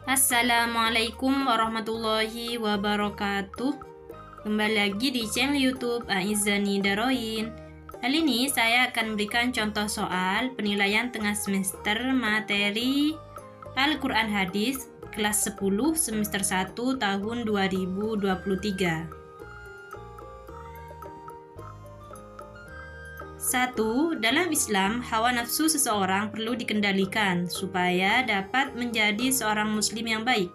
Assalamualaikum warahmatullahi wabarakatuh. Kembali lagi di channel YouTube Aizani Daroin. Kali ini saya akan memberikan contoh soal penilaian tengah semester materi Al-Quran Hadis kelas 10 semester 1 tahun 2023. 1. Dalam Islam, hawa nafsu seseorang perlu dikendalikan supaya dapat menjadi seorang muslim yang baik.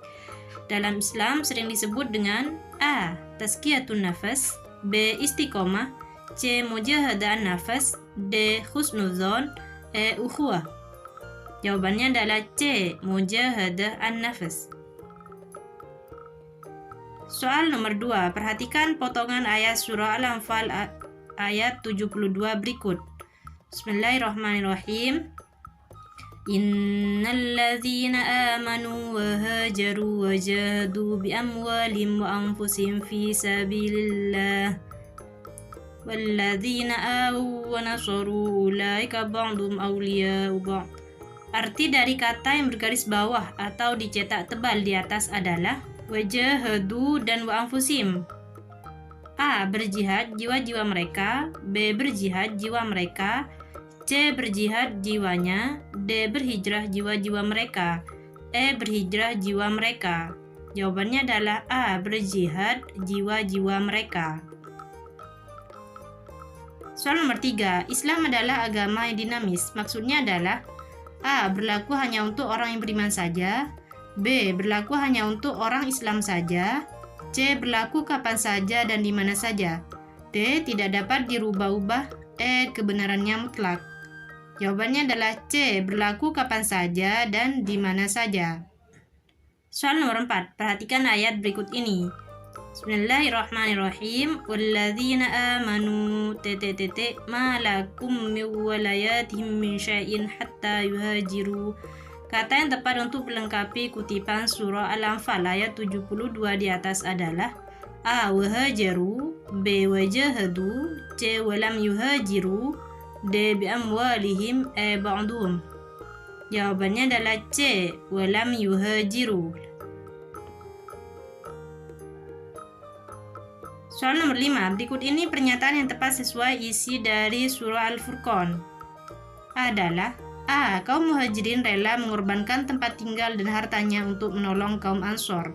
Dalam Islam sering disebut dengan A. Tazkiyatun nafas, B. Istiqomah, C. Mujahadaan nafas, D. Husnuzon, E. Ukhuwah. Jawabannya adalah C. Mujahadaan nafas. Soal nomor 2. Perhatikan potongan ayat surah Al-Anfal ayat 72 berikut. Bismillahirrahmanirrahim. Innalladzina amanu wa hajaru wa jahadu bi amwalihim wa anfusihim fi sabilillah walladzina awu wa nasaru ulaika ba'dhum awliya'u ba'd. Arti dari kata yang bergaris bawah atau dicetak tebal di atas adalah wajahadu dan wa anfusim. A. Berjihad jiwa-jiwa mereka, B. Berjihad jiwa mereka, C. Berjihad jiwanya, D. Berhijrah jiwa-jiwa mereka, E. Berhijrah jiwa mereka. Jawabannya adalah A. Berjihad jiwa-jiwa mereka. Soal nomor 3. Islam adalah agama yang dinamis. Maksudnya adalah A. Berlaku hanya untuk orang yang beriman saja, B. Berlaku hanya untuk orang Islam saja, C. Berlaku kapan saja dan di mana saja, D. Tidak dapat dirubah-ubah, E. Kebenarannya mutlak. Jawabannya adalah C. Berlaku kapan saja dan di mana saja. Soal nomor 4. Perhatikan ayat berikut ini. Bismillahirrahmanirrahim. Walladzina amanu ma lakum min walayatihim min syai'in hatta yuhajiru. Kata yang tepat untuk melengkapi kutipan surah Al-Anfal ayat 72 di atas adalah A. Wahajaru, B. Wajahadu, C. Walam yuhajiru, D. Bi'amwalihim, E. Ba'duhum. Jawabannya adalah C. Walam yuhajiru. Soal nomor 5. Berikut ini pernyataan yang tepat sesuai isi dari surah Al-Furqan adalah A. Kaum muhajirin rela mengorbankan tempat tinggal dan hartanya untuk menolong kaum Ansor.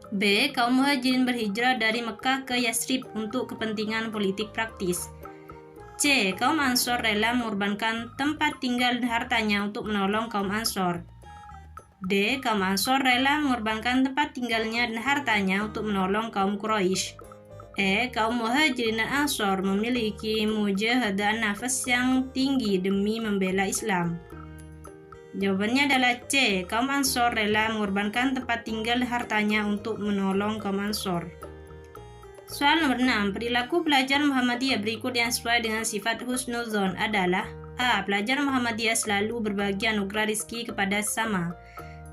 B. Kaum muhajirin berhijrah dari Mekah ke Yasrib untuk kepentingan politik praktis. C. Kaum Ansor rela mengorbankan tempat tinggal dan hartanya untuk menolong kaum Ansor. D. Kaum Ansor rela mengorbankan tempat tinggalnya dan hartanya untuk menolong kaum Quraisy. E. Kaum muhajirin dan Ansor memiliki mujahadaan nafas yang tinggi demi membela Islam. Jawabannya adalah C. Kaum Ansor rela mengorbankan tempat tinggal dan hartanya untuk menolong kaum Ansor. Soal nomor 6. Perilaku pelajar Muhammadiyah berikut yang sesuai dengan sifat husnuzon adalah A. Pelajar Muhammadiyah selalu berbagi anugerah rizki kepada sesama.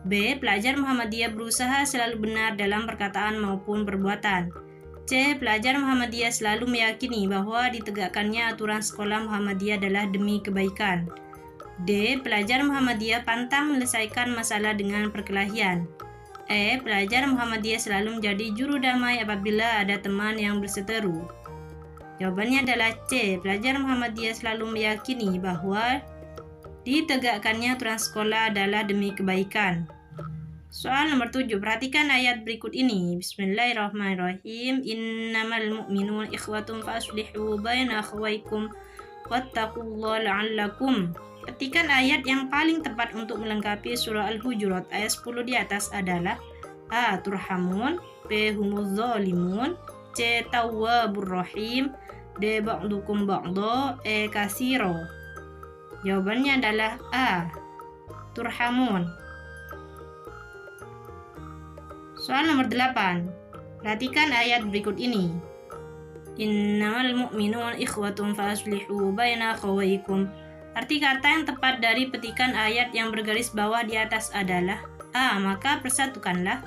B. Pelajar Muhammadiyah berusaha selalu benar dalam perkataan maupun perbuatan. C. Pelajar Muhammadiyah selalu meyakini bahwa ditegakkannya aturan sekolah Muhammadiyah adalah demi kebaikan. D. Pelajar Muhammadiyah pantang menyelesaikan masalah dengan perkelahian. E. Pelajar Muhammadiyah selalu menjadi juru damai apabila ada teman yang berseteru. Jawabannya adalah C. Pelajar Muhammadiyah selalu meyakini bahwa ditegakkannya aturan sekolah adalah demi kebaikan. Soal nomor 7. Perhatikan ayat berikut ini. Bismillahirrahmanirrahim. Innamal mu'minun ikhwatun fa'aslihu baina akhwaikum wattaqullaha la'allakum. Petikan ayat yang paling tepat untuk melengkapi surah Al-Hujurat ayat 10 di atas adalah A. Turhamun, B. Humuz zalimun, C. Tawwabur rahim, D. Ba'dukum ba'da, E. Kasiro. Jawabannya adalah A. Turhamun. Soal nomor 8. Perhatikan ayat berikut ini. Innamal mu'minun ikhwatun fa'aslihu baina akhawaykum. Arti kata yang tepat dari petikan ayat yang bergaris bawah di atas adalah A. Maka persatukanlah,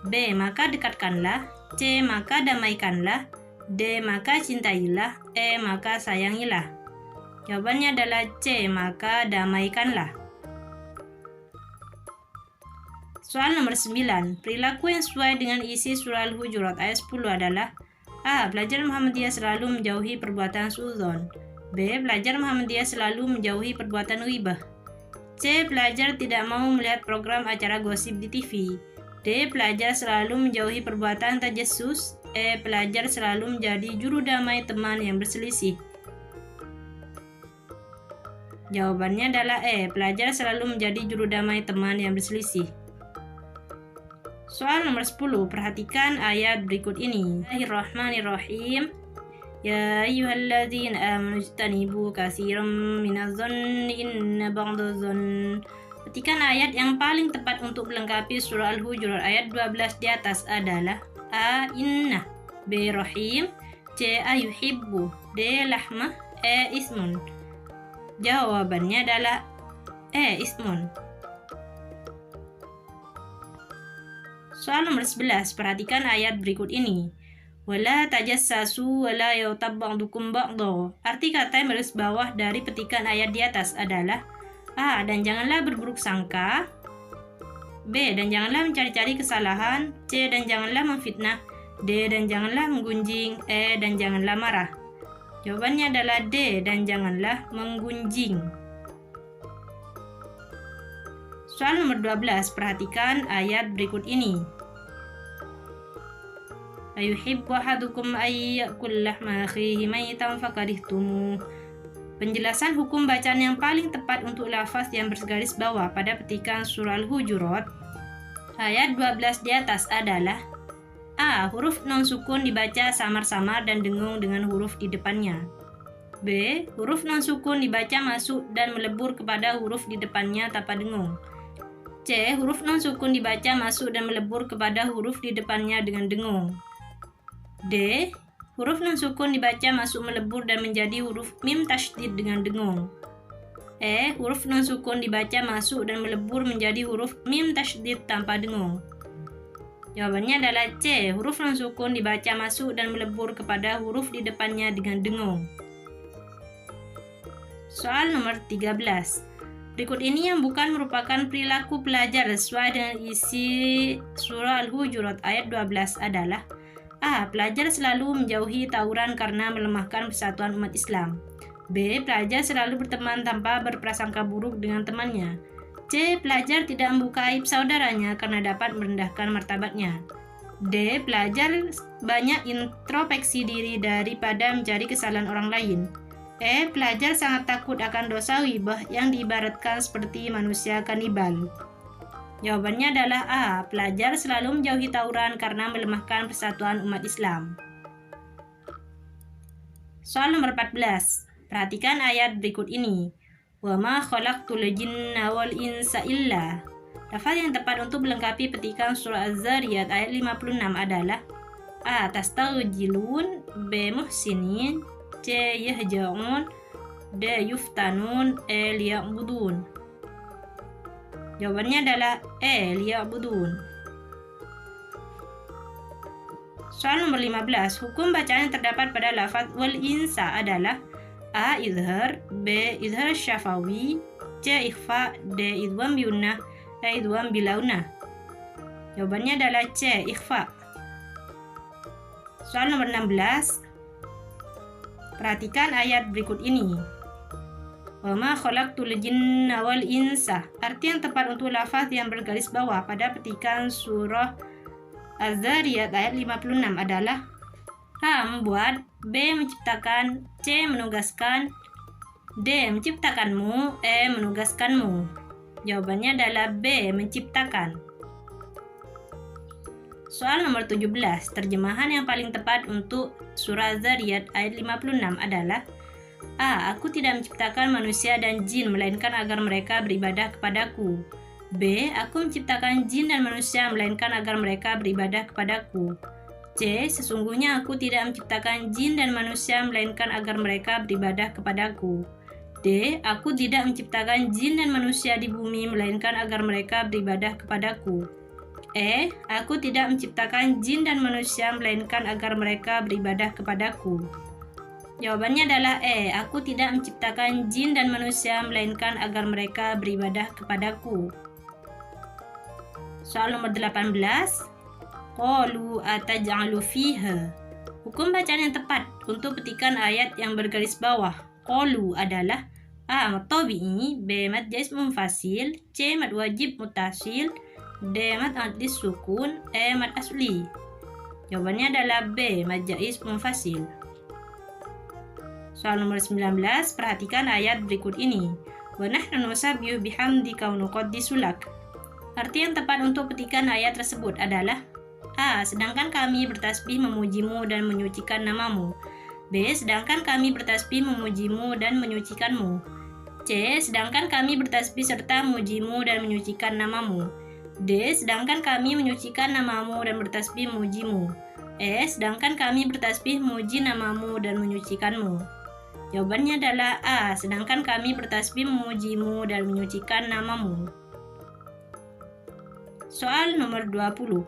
B. Maka dekatkanlah, C. Maka damaikanlah, D. Maka cintailah, E. Maka sayangilah. Jawabannya adalah C. Maka damaikanlah. Soal nomor 9. Perilaku yang sesuai dengan isi surah Al-Hujurat ayat 10 adalah: A. Pelajar Muhammadiyah selalu menjauhi perbuatan suudzon. B. Pelajar Muhammadiyah selalu menjauhi perbuatan ghibah. C. Pelajar tidak mau melihat program acara gosip di TV. D. Pelajar selalu menjauhi perbuatan tajassus. E. Pelajar selalu menjadi juru damai teman yang berselisih. Jawabannya adalah E. Pelajar selalu menjadi juru damai teman yang berselisih. Soal nomor 10. Perhatikan ayat berikut ini. Bismillahirrahmanirrahim. Ya ayyuhalladzina amanu ijtanibu katsiran minadh-dhanni inna ba'dadh-dhanni. Perhatikan ayat yang paling tepat untuk melengkapi surah Al-Hujurat ayat 12 di atas adalah: A. Inna. B. Rahim. C. Ayuhibbu. D. Lahmah. E. Ismun. Jawabannya adalah E. Ismun. Soal nomor 11. Perhatikan ayat berikut ini. Wala tajassasu wala yaghtab ba'dukum ba'dha. Arti kata yang baris bawah dari petikan ayat di atas adalah: A. Dan janganlah berburuk sangka. B. Dan janganlah mencari-cari kesalahan. C. Dan janganlah memfitnah. D. Dan janganlah menggunjing. E. Dan janganlah marah. Jawabannya adalah D. Dan janganlah menggunjing. Soal nomor 12. Perhatikan ayat berikut ini. Ayuhibbu ahadukum ay ya'kul lahma akhihi maytan fakarihtumuh. Penjelasan hukum bacaan yang paling tepat untuk lafaz yang bergaris bawah pada petikan surah Al-Hujurat ayat 12 di atas adalah: A. Huruf non sukun dibaca samar-samar dan dengung dengan huruf di depannya. B. Huruf non sukun dibaca masuk dan melebur kepada huruf di depannya tanpa dengung. C. Huruf non sukun dibaca masuk dan melebur kepada huruf di depannya dengan dengung. D. Huruf non sukun dibaca masuk melebur dan menjadi huruf mim tasydid dengan dengung. E. Huruf non sukun dibaca masuk dan melebur menjadi huruf mim tasydid tanpa dengung. Jawabannya adalah C. Huruf non sukun dibaca masuk dan melebur kepada huruf di depannya dengan dengung. Soal nomor 13. Berikut ini yang bukan merupakan perilaku pelajar sesuai dengan isi surah Al-Hujurat ayat 12 adalah: A. Pelajar selalu menjauhi tawuran karena melemahkan persatuan umat Islam. B. Pelajar selalu berteman tanpa berprasangka buruk dengan temannya. C. Pelajar tidak membuka aib saudaranya karena dapat merendahkan martabatnya. D. Pelajar banyak introspeksi diri daripada mencari kesalahan orang lain. E. Pelajar sangat takut akan dosa ghibah yang diibaratkan seperti manusia kanibal. Jawabannya adalah A. Pelajar selalu menjauhi tawuran karena melemahkan persatuan umat Islam. Soal nomor 14. Perhatikan ayat berikut ini. Wa ma khalaqtul jinna wal insa illa. Lafaz yang tepat untuk melengkapi petikan surah Az-Zariyat ayat 56 adalah: A. Tastaghjilun. B. Muhsinin. C. Yahja'un. D. Yuftanun. E. Liya'budun. Jawabannya adalah E. Liya'budun. Soal nomor 15. Hukum bacaan yang terdapat pada lafaz wal insa adalah: A. Izhar. B. Izhar syafawi. C. Ikhfa. D. Idgham biunnah. E. Idgham bilaunah. Jawabannya adalah C. Ikhfa. Soal nomor 16. Perhatikan ayat berikut ini. Wa ma khalaqtul jinna wal insa. Arti yang tepat untuk lafaz yang bergaris bawah pada petikan surah Az-Zariyat ayat 56 adalah: A. Membuat. B. Menciptakan. C. Menugaskan. D. Menciptakanmu. E. Menugaskanmu. Jawabannya adalah B. Menciptakan. Soal nomor 17. Terjemahan yang paling tepat untuk surah Az-Zariyat ayat 56 adalah: A. Aku tidak menciptakan manusia dan jin melainkan agar mereka beribadah kepadaku. B. Aku menciptakan jin dan manusia melainkan agar mereka beribadah kepadaku. C. Sesungguhnya aku tidak menciptakan jin dan manusia melainkan agar mereka beribadah kepadaku. D. Aku tidak menciptakan jin dan manusia di bumi melainkan agar mereka beribadah kepadaku. E. Aku tidak menciptakan jin dan manusia melainkan agar mereka beribadah kepadaku. Jawabannya adalah E. Aku tidak menciptakan jin dan manusia melainkan agar mereka beribadah kepadaku. Soal nomor 18. Qalu ataj'alu fiha. Hukum bacaan yang tepat untuk petikan ayat yang bergaris bawah. Qalu adalah A. Mad tabi'i, B. Mad jaiz munfasil, C. Mad wajib mutasil, D. Mad adlis sukun, E. Mad asli. Jawabannya adalah B. Mad jaiz munfasil. Soal nomor 19, perhatikan ayat berikut ini. Wa nahnu nusabbihu bihamdika wa nuqaddisu lak. Arti yang tepat untuk petikan ayat tersebut adalah A. Sedangkan kami bertasbih memujimu dan menyucikan namamu. B. Sedangkan kami bertasbih memujimu dan menyucikanmu. C. Sedangkan kami bertasbih serta memujimu dan menyucikan namamu. D. Sedangkan kami menyucikan namamu dan bertasbih memujimu. E. Sedangkan kami bertasbih memuji namamu dan menyucikanmu. Jawabannya adalah A. Sedangkan kami bertasbih memujimu dan menyucikan namamu. Soal nomor 20.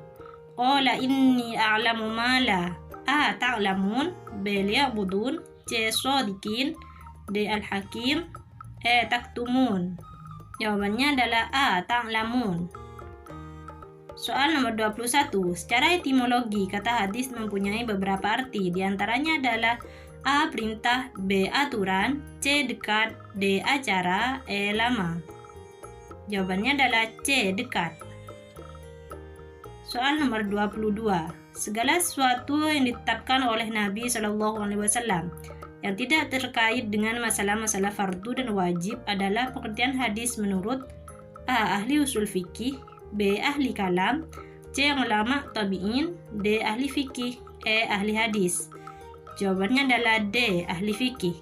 Qala inni a'lamu ma la. A. Ta'lamun, B. Liya'budun, C. Shadiqin, D. Al-Hakim, E. Taktumun. Jawabannya adalah A. Ta'lamun. Soal nomor 21. Secara etimologi, kata hadis mempunyai beberapa arti. Di antaranya adalah A. Perintah, B. Aturan, C. Dekat, D. Acara, E. Lama. Jawabannya adalah C. Dekat. Soal nomor 22. Segala sesuatu yang ditetapkan oleh Nabi SAW yang tidak terkait dengan masalah-masalah fardu dan wajib adalah pengertian hadis menurut A. Ahli usul fikih, B. Ahli kalam, C. Ulama tabi'in, D. Ahli fikih, E. Ahli hadis. Jawabannya adalah D. Ahli fikih.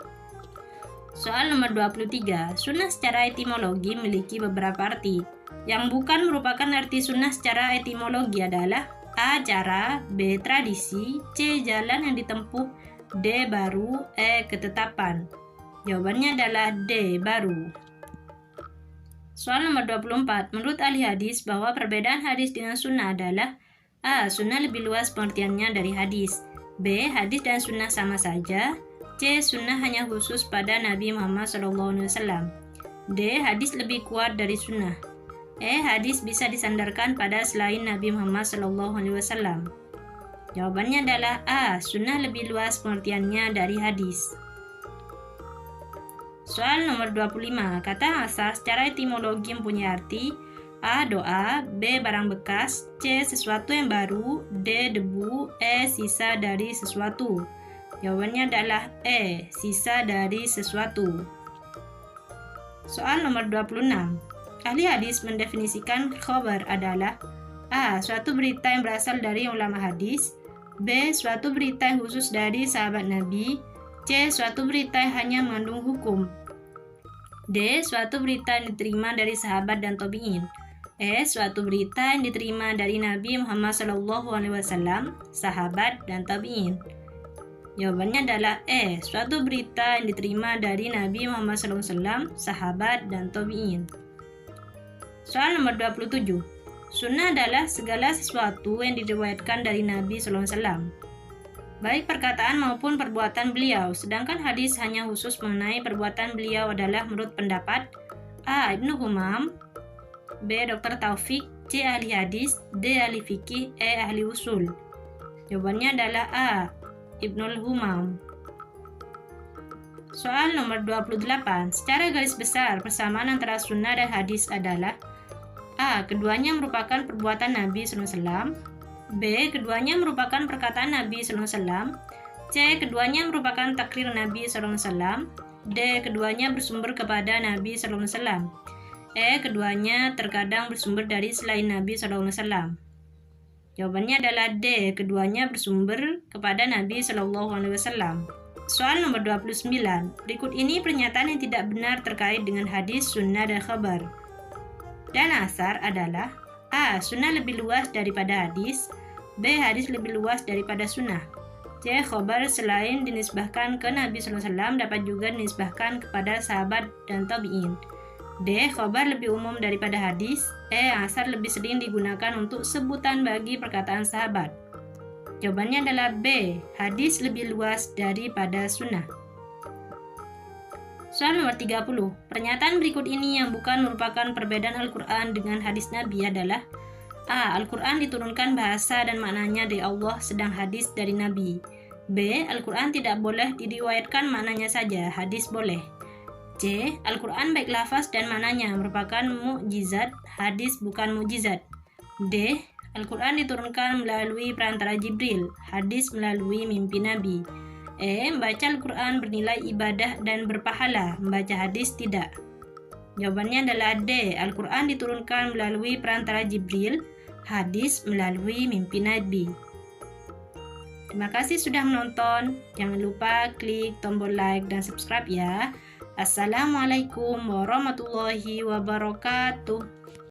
Soal nomor 23. Sunnah secara etimologi memiliki beberapa arti. Yang bukan merupakan arti sunnah secara etimologi adalah A. Cara, B. Tradisi, C. Jalan yang ditempuh, D. Baru, E. Ketetapan. Jawabannya adalah D. Baru. Soal nomor 24. Menurut ahli hadis bahwa perbedaan hadis dengan sunnah adalah A. Sunnah lebih luas pengertiannya dari hadis, B. Hadis dan sunnah sama saja, C. Sunnah hanya khusus pada Nabi Muhammad SAW, D. Hadis lebih kuat dari sunnah, E. Hadis bisa disandarkan pada selain Nabi Muhammad SAW. Jawabannya adalah A. Sunnah lebih luas pengertiannya dari hadis. Soal nomor 25. Kata asal secara etimologi mempunyai arti A. Doa, B. Barang bekas, C. Sesuatu yang baru, D. Debu, E. Sisa dari sesuatu. Jawabannya adalah E. Sisa dari sesuatu. Soal nomor 26. Ahli hadis mendefinisikan khabar adalah A. Suatu berita yang berasal dari ulama hadis, B. Suatu berita yang khusus dari sahabat Nabi, C. Suatu berita yang hanya mengandung hukum, D. Suatu berita yang diterima dari sahabat dan tabi'in, E. Suatu berita yang diterima dari Nabi Muhammad SAW, sahabat dan tabi'in. Jawabannya adalah E. Suatu berita yang diterima dari Nabi Muhammad SAW, sahabat dan tabi'in. Soal nomor 27. Sunnah adalah segala sesuatu yang diriwayatkan dari Nabi SAW, baik perkataan maupun perbuatan beliau, sedangkan hadis hanya khusus mengenai perbuatan beliau adalah menurut pendapat A. Ibnu Humam, B. Dr. Taufik, C. Ahli hadis, D. Ahli fikih, E. Ahli usul. Jawabannya adalah A. Ibnu Humam. Soal nomor 28. Secara garis besar, persamaan antara sunnah dan hadis adalah A. Keduanya merupakan perbuatan Nabi SAW, B. Keduanya merupakan perkataan Nabi SAW, C. Keduanya merupakan takrir Nabi SAW, D. Keduanya bersumber kepada Nabi SAW, E. Keduanya terkadang bersumber dari selain Nabi SAW. Jawabannya adalah D. Keduanya bersumber kepada Nabi SAW. Soal nomor 29. Berikut ini pernyataan yang tidak benar terkait dengan hadis, sunnah, dan khabar. Dan asar adalah A. Sunnah lebih luas daripada hadis, B. Hadis lebih luas daripada sunnah, C. Khabar selain dinisbahkan ke Nabi SAW dapat juga dinisbahkan kepada sahabat dan tabi'in, D. Khabar lebih umum daripada hadis, E. Asar lebih sering digunakan untuk sebutan bagi perkataan sahabat. Jawabannya adalah B. Hadis lebih luas daripada sunnah. Soal nomor 30. Pernyataan berikut ini yang bukan merupakan perbedaan Al-Quran dengan hadis Nabi adalah A. Al-Quran diturunkan bahasa dan maknanya dari Allah, sedang hadis dari Nabi. B. Al-Quran tidak boleh diriwayatkan maknanya saja, hadis boleh. C. Al-Quran baik lafaz dan maknanya merupakan mukjizat, hadis bukan mukjizat. D. Al-Quran diturunkan melalui perantara Jibril, hadis melalui mimpi Nabi. E. Membaca Al-Quran bernilai ibadah dan berpahala, membaca hadis tidak. Jawabannya adalah D. Al-Quran diturunkan melalui perantara Jibril, hadis melalui mimpi Nabi. Terima kasih sudah menonton. Jangan lupa klik tombol like dan subscribe ya. Assalamualaikum warahmatullahi wabarakatuh.